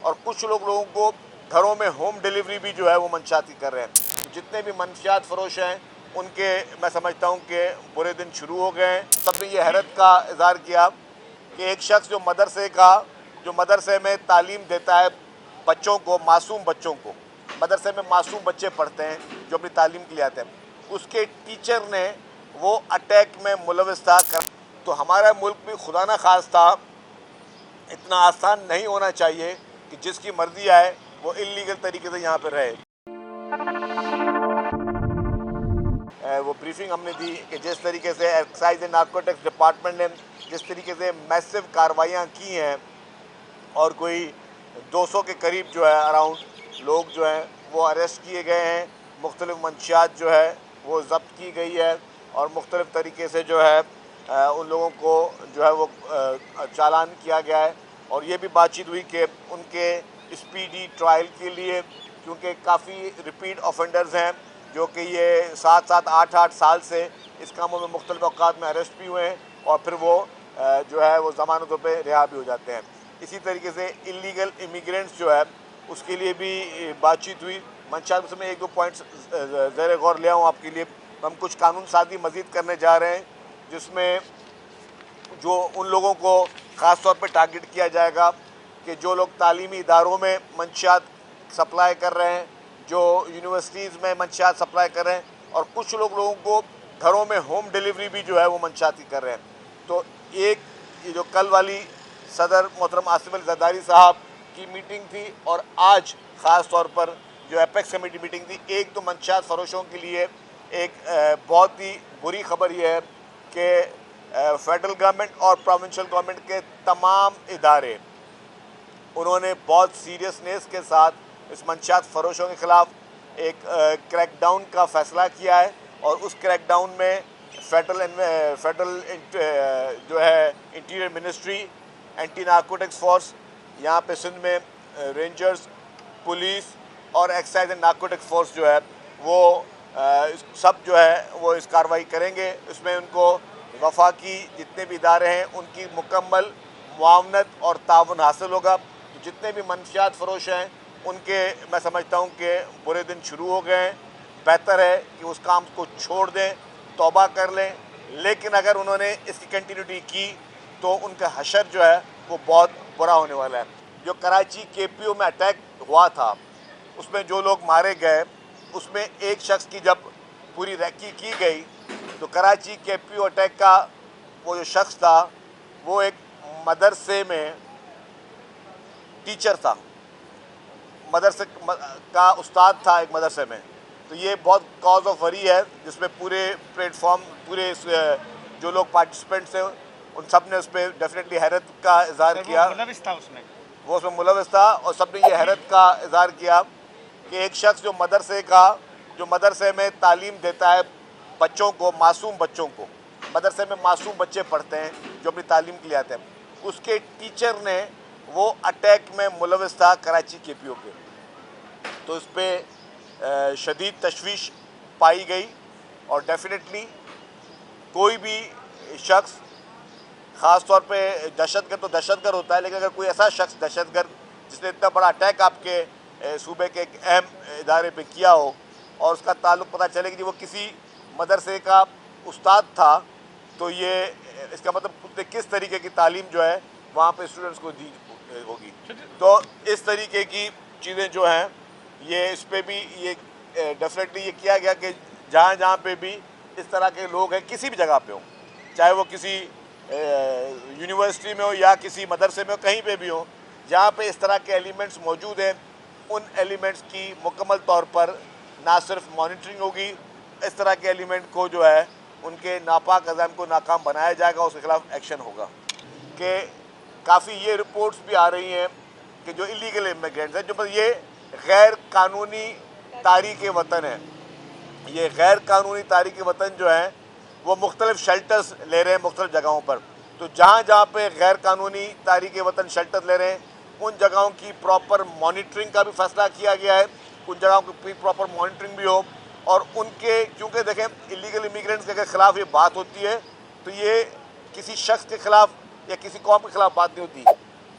اور کچھ لوگوں کو گھروں میں ہوم ڈیلیوری بھی جو ہے وہ منشیات کی کر رہے ہیں۔ جتنے بھی منشیات فروش ہیں ان کے میں سمجھتا ہوں کہ برے دن شروع ہو گئے ہیں۔ سب نے یہ حیرت کا اظہار کیا کہ ایک شخص جو مدرسے میں تعلیم دیتا ہے بچوں کو، معصوم بچوں کو، مدرسے میں معصوم بچے پڑھتے ہیں جو اپنی تعلیم کے لیے آتے ہیں، اس کے ٹیچر نے وہ اٹیک میں ملوث تھا۔ تو ہمارا ملک بھی خدا نہ خواستہ اتنا آسان نہیں ہونا چاہیے کہ جس کی مرضی آئے وہ انلیگل طریقے سے یہاں پہ رہے۔ وہ بریفنگ ہم نے دی کہ جس طریقے سے ایکسائز اینڈ نارکوٹکس ڈپارٹمنٹ نے جس طریقے سے میسو کارروائیاں کی ہیں اور کوئی 200 کے قریب جو ہے اراؤنڈ لوگ جو ہیں وہ اریسٹ کیے گئے ہیں، مختلف منشیات جو ہے وہ ضبط کی گئی ہے اور مختلف طریقے سے جو ہے ان لوگوں کو جو ہے وہ چالان کیا گیا ہے۔ اور یہ بھی بات چیت ہوئی کہ ان کے اسپیڈی ٹرائل کے لیے، کیونکہ کافی ریپیٹ آفینڈرز ہیں جو کہ یہ 7 8 سال سے اس کاموں میں مختلف اوقات میں اریسٹ بھی ہوئے ہیں اور پھر وہ جو ہے وہ ضمانتوں پہ رہا بھی ہو جاتے ہیں۔ اسی طریقے سے انلیگل امیگرینٹس جو ہے اس کے لیے بھی بات چیت ہوئی۔ منشیات میں 1-2 پوائنٹس زیر غور لے آؤں آپ کے لیے۔ ہم کچھ قانون سازی مزید کرنے جا رہے ہیں جس میں جو ان لوگوں کو خاص طور پہ ٹارگٹ کیا جائے گا کہ جو لوگ تعلیمی اداروں میں منشیات سپلائی کر رہے ہیں، جو یونیورسٹیز میں منشیات سپلائی کر رہے ہیں، اور کچھ لوگوں کو گھروں میں ہوم ڈیلیوری بھی جو ہے وہ منشیات کی کر رہے ہیں۔ تو یہ جو کل والی صدر محترم آصف علی زرداری صاحب کی میٹنگ تھی اور آج خاص طور پر جو ایپیکس کمیٹی میٹنگ تھی، ایک تو منشیات فروشوں کے لیے ایک بہت ہی بری خبر یہ ہے کہ فیڈرل گورنمنٹ اور پروونشل گورنمنٹ کے تمام ادارے انہوں نے بہت سیریسنیس کے ساتھ اس منشیات فروشوں کے خلاف ایک کریک ڈاؤن کا فیصلہ کیا ہے، اور اس کریک ڈاؤن میں فیڈرل جو ہے interior ministry, anti narcotics force, یہاں پہ سندھ میں رینجرز، پولیس اور ایکسائز اینڈ نارکوٹکس فورس جو ہے وہ سب جو ہے وہ اس کارروائی کریں گے۔ اس میں ان کو وفاقی جتنے بھی ادارے ہیں ان کی مکمل معاونت اور تعاون حاصل ہوگا۔ جتنے بھی منشیات فروش ہیں ان کے میں سمجھتا ہوں کہ برے دن شروع ہو گئے ہیں۔ بہتر ہے کہ اس کام کو چھوڑ دیں، توبہ کر لیں، لیکن اگر انہوں نے اس کی کنٹینیوٹی کی تو ان کا حشر جو ہے وہ بہت برا ہونے والا ہے۔ جو کراچی کے پی او میں اٹیک ہوا تھا اس میں جو لوگ مارے گئے، اس میں ایک شخص کی جب پوری ریکی کی گئی تو کراچی کے پی او اٹیک کا وہ جو شخص تھا وہ ایک مدرسے میں ٹیچر تھا، مدرسے کا استاد تھا ایک مدرسے میں۔ تو یہ بہت کاز آف وری ہے جس میں پورے پلیٹ فارم، پورے جو لوگ پارٹیسپینٹس ہیں ان سب نے اس پہ ڈیفینیٹلی حیرت کا اظہار کیا۔ وہ اس میں ملوث تھا اور سب نے یہ حیرت کا اظہار کیا کہ ایک شخص جو مدرسے میں تعلیم دیتا ہے بچوں کو، معصوم بچوں کو، مدرسے میں معصوم بچے پڑھتے ہیں جو اپنی تعلیم کے لیے آتے ہیں، اس کے ٹیچر نے وہ اٹیک میں ملوث تھا کراچی کے پی او کے۔ تو اس پہ شدید تشویش پائی گئی اور ڈیفینیٹلی کوئی بھی شخص، خاص طور پہ دہشت گرد تو دہشت گرد ہوتا ہے، لیکن اگر کوئی ایسا شخص دہشت گرد جس نے اتنا بڑا اٹیک آپ کے صوبے کے ایک اہم ادارے پہ کیا ہو اور اس کا تعلق پتہ چلے کہ وہ کسی مدرسے کا استاد تھا، تو یہ اس کا مطلب کس طریقے کی تعلیم جو ہے وہاں پہ اسٹوڈنٹس کو دی ہوگی۔ تو اس طریقے کی چیزیں جو ہیں یہ اس پہ بھی یہ ڈیفینیٹلی یہ کیا گیا کہ جہاں پہ بھی اس طرح کے لوگ ہیں کسی بھی جگہ پہ ہوں، چاہے وہ کسی یونیورسٹی میں ہو یا کسی مدرسے میں ہو، کہیں پہ بھی ہو، جہاں پہ اس طرح کے ایلیمنٹس موجود ہیں ان ایلیمنٹس کی مکمل طور پر نہ صرف مانیٹرنگ ہوگی، اس طرح کے ایلیمنٹ کو جو ہے ان کے ناپاک عزائم کو ناکام بنایا جائے گا، اس کے خلاف ایکشن ہوگا۔ کہ کافی یہ رپورٹس بھی آ رہی ہیں کہ جو انلیگل امیگرینٹس ہیں، جو یہ غیر قانونی تارک وطن ہیں، یہ غیر قانونی تارک وطن جو ہیں وہ مختلف شیلٹرز لے رہے ہیں مختلف جگہوں پر۔ تو جہاں پہ غیر قانونی تارک وطن شیلٹر لے رہے ہیں ان جگہوں کی پراپر مانیٹرنگ کا بھی فیصلہ کیا گیا ہے، ان جگہوں کی پراپر مانیٹرنگ بھی ہو، اور ان کے کیونکہ دیکھیں انلیگل امیگرینٹس کے خلاف یہ بات ہوتی ہے تو یہ کسی شخص کے خلاف یا کسی قوم کے خلاف بات نہیں ہوتی،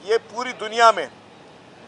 یہ پوری دنیا میں